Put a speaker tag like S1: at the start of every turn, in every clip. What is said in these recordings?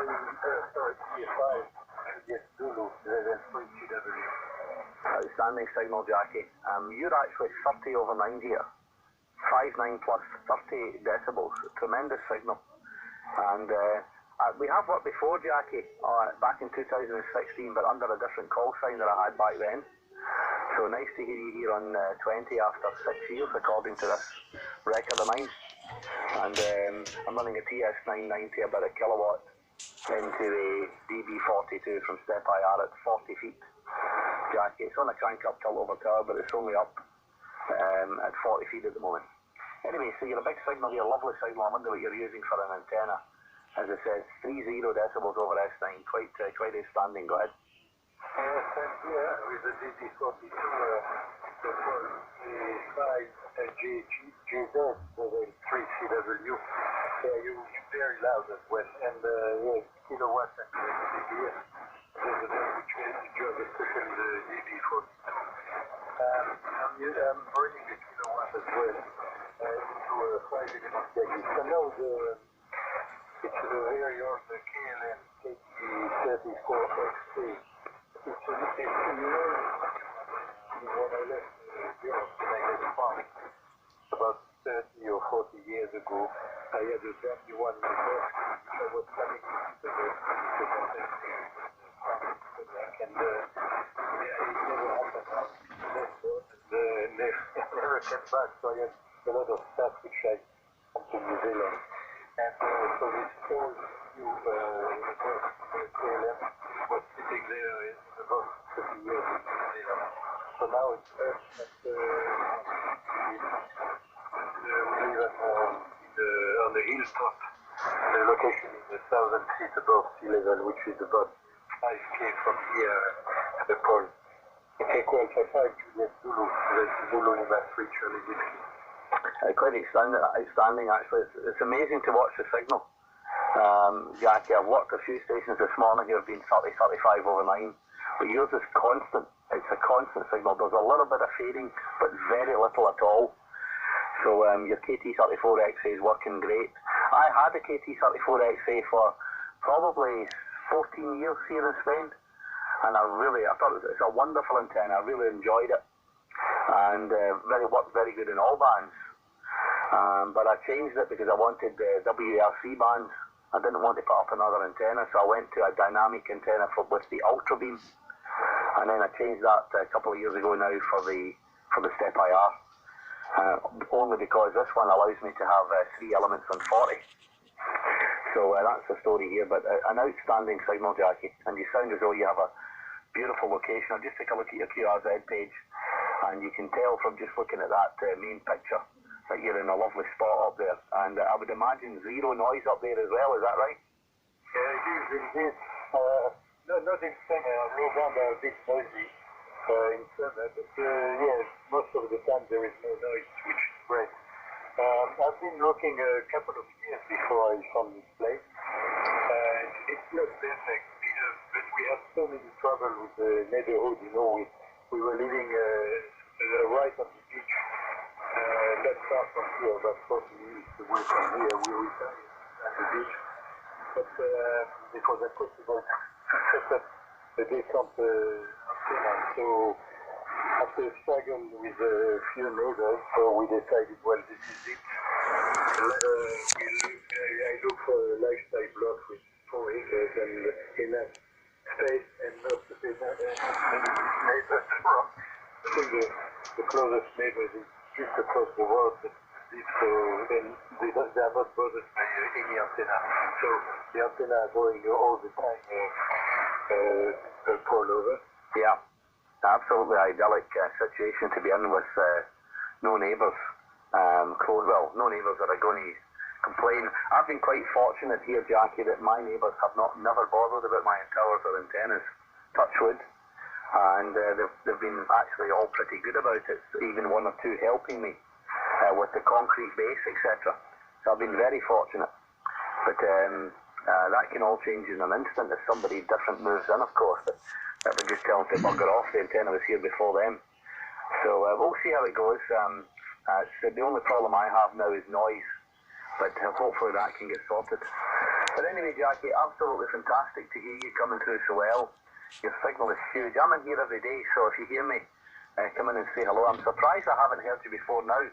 S1: Sorry, EA5JZ ZL3CW.
S2: Outstanding signal, Jackie. You're actually 30 over 9 here. 59 plus 30 decibels. Tremendous signal. And we have worked before, Jackie, back in 2016, but under a different call sign that I had back then. So nice to hear you here on 20 after 6 years, according to this record of mine. And I'm running a TS990, about a kilowatt, into a DB42 from Step IR at 40 feet. Jackie, it's on a crank up tilt over tower, but it's only up at 40 feet at the moment. Anyway, so you're a big signal here, lovely signal. I wonder what you're using for an antenna. As I said, 30 decibels over S9, quite outstanding. Go ahead.
S1: Yeah, with the DB42, the EA5JZ, ZL3CW. Yeah, you're very loud as well, and yeah, kilowatts and dBs. There's a which you have especially the DB42. I'm running a kilowatt as well into a 5 element gadget. So now it's a very old KLM KT34XA. It's when I left Europe, when I left France, about 30 or 40 years ago, I had a brand new one in the box. I was planning to the content and it never happened. Never came back, so I had a lot of stuff which I come to New Zealand. And so this whole new KLM was sitting there in about 30 years in New Zealand. So now it's up at we live on the hilltop. The location is 1,000 feet above sea level, which is about 5K from here at the pole. It's equal to 5 Juliet Zulu, that's Zulu Lima 3 Charlie Whiskey.
S2: Quite outstanding actually. It's amazing to watch the signal. Jackie, I've worked a few stations this morning here, been 30, 35 over 9, but yours is constant. It's a constant signal. There's a little bit of fading, but very little at all. So your KT34XA is working great. I had a KT34XA for probably 14 years here in Spain, and I thought it's a wonderful antenna. I really enjoyed it, and worked very good in all bands. But I changed it because I wanted WRC bands. I didn't want to put up another antenna, so I went to a dynamic antenna with the ultra beam, and then I changed that a couple of years ago now for the Step IR. Only because this one allows me to have 3 elements on 40. So that's the story here, but an outstanding signal, Jackie, and you sound as though you have a beautiful location. I'll just take a look at your QRZ page, and you can tell from just looking at that main picture that you're in a lovely spot up there, and I would imagine zero noise up there as well, is that right?
S1: Yeah, it is indeed. Not in summer, November a bit noisy in summer, but yeah, most of the time there is no noise, which is great. I've been looking a couple of years before I found this place. It's not perfect, but we have so many trouble with the neighborhood. You know, we were living right on the beach, not far from here, about 40 minutes away from here. We retired at the beach, but it was impossible to set up a decent antenna. So after a struggle with a few neighbors, so we decided, well, this is it. I look for a lifestyle block with 4 acres and enough space and not many neighbors from. I think the closest neighbors is just across the road, so then they are not bothered by any antenna. So the antenna are going all the time all over.
S2: Yeah, absolutely idyllic situation to be in with no neighbours. No neighbours that are going to complain. I've been quite fortunate here, Jackie, that my neighbours have never bothered about my towers or antennas. Touch wood. And they've been actually all pretty good about it, even 1 or 2 helping me with the concrete base, etc. So I've been very fortunate. But that can all change in an instant if somebody different moves in, of course. But that would just tell them to bugger off. The antenna was here before them. So we'll see how it goes. The only problem I have now is noise, but hopefully that can get sorted. But anyway, Jackie, absolutely fantastic to hear you coming through so well. Your signal is huge. I'm in here every day, so if you hear me, come in and say hello. I'm surprised I haven't heard you before now.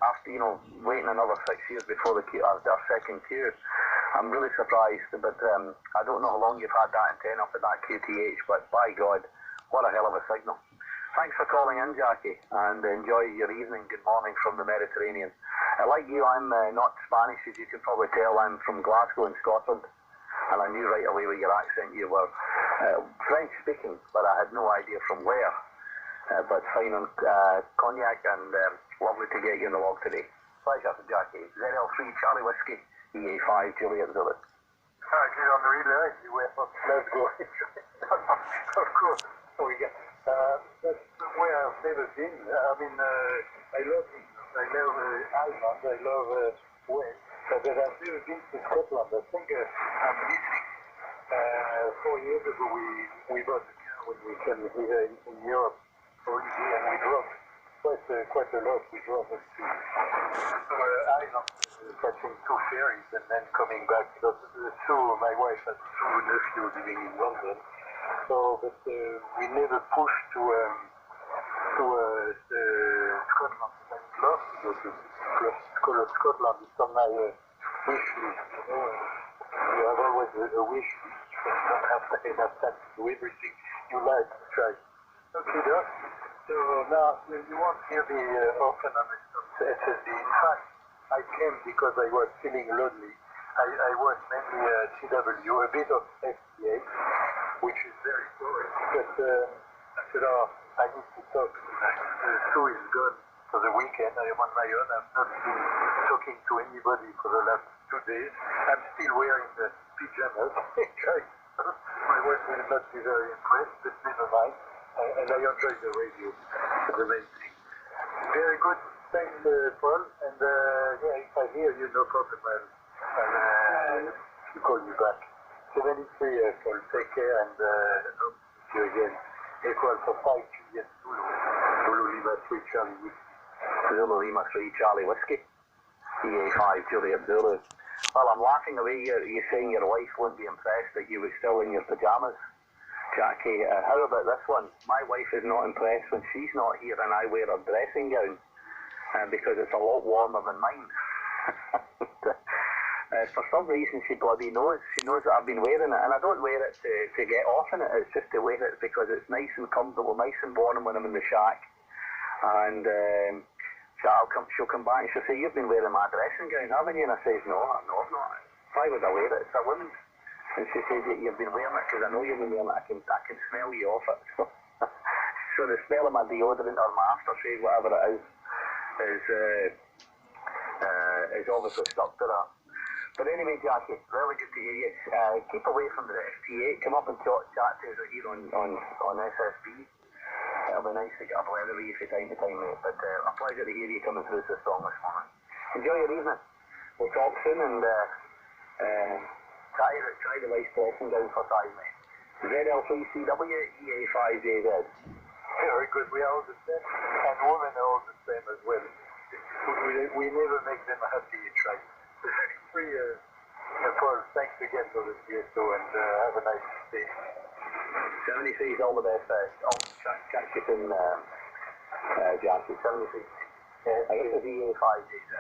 S2: After, waiting another 6 years before the queue, our second queue. I'm really surprised, but I don't know how long you've had that antenna up at that QTH, but by God, what a hell of a signal. Thanks for calling in, Jackie, and enjoy your evening. Good morning from the Mediterranean. Like you, I'm not Spanish, as you can probably tell. I'm from Glasgow in Scotland, and I knew right away with your accent you were French-speaking, but I had no idea from where. But fine on cognac, and lovely to get you in the log today. Pleasure, Jackie. ZL3 Charlie Whiskey, EA5 Juliet Zulu.
S1: Hi, get on the relay. You went from Glasgow. Of course. So we get. That's where I've never been. I mean, I love England, I love Ireland, I love Wales, but I've never been to Scotland. I think I'm missing. 4 years ago, we bought a car when we came here in Europe for easy, and we drove quite a lot. We drove up to Ireland, catching 2 ferries, and then coming back. But my wife has 2 nephews living in London. So, but we never pushed to Scotland. I'd love to go to Scotland. It's on my wish list. You have always a wish list. You don't have enough time to do everything you like to try. Okay, Doc. So now you won't hear me often on the SSD. In fact, I came because I was feeling lonely. I was mainly CW, a bit of FTA, which is very boring, but I said, I need to talk. Sue is gone for the weekend. I am on my own. I've not been talking to anybody for the last 2 days. I'm still wearing the pajamas. My wife will not be very impressed, but never mind. And I enjoy the radio, the main thing. Very good. Thanks, Paul. And if I hear you, no problem. I'll call you back. 73, Paul. Take care, and hope to see you again. Equal for 5 Juliet Zulu. Zulu Lima 3 Charlie Whiskey.
S2: Zulu Lima 3 Charlie Whiskey. EA5 Juliet Zulu. Well, I'm laughing away. You're saying your wife won't be impressed that you were still in your pajamas. Jackie, how about this one? My wife is not impressed when she's not here and I wear a dressing gown because it's a lot warmer than mine. For some reason she bloody knows. She knows that I've been wearing it, and I don't wear it to get off in it. It's just to wear it because it's nice and comfortable, nice and warm when I'm in the shack. And she'll come back and she'll say, "You've been wearing my dressing gown, haven't you?" And I says, No, I've not. Why would I wear it? It's a woman's. And she says, "You've been wearing it because I know you've been wearing it. I can smell you off it." So the smell of my deodorant or my aftershave, whatever it is obviously stuck to that. But anyway, Jackie, really good to hear you. Keep away from the FT8. Come up and chat to us here on SSB. It'll be nice to get a blather with you from time to time, mate. But a pleasure to hear you coming through so strong this morning. Enjoy your evening. We'll talk soon, and try the nice dressing down for time, mate. ZL3CW, EA5JZ.
S1: Very good. We are all the same, and women are all the same as well. We never make them happy, right? Free, Paul, thanks again for the CSO, and have a nice day.
S2: 73 is all the best. I'll catch you soon, Jackie. 73. I guess it's EA5JZ.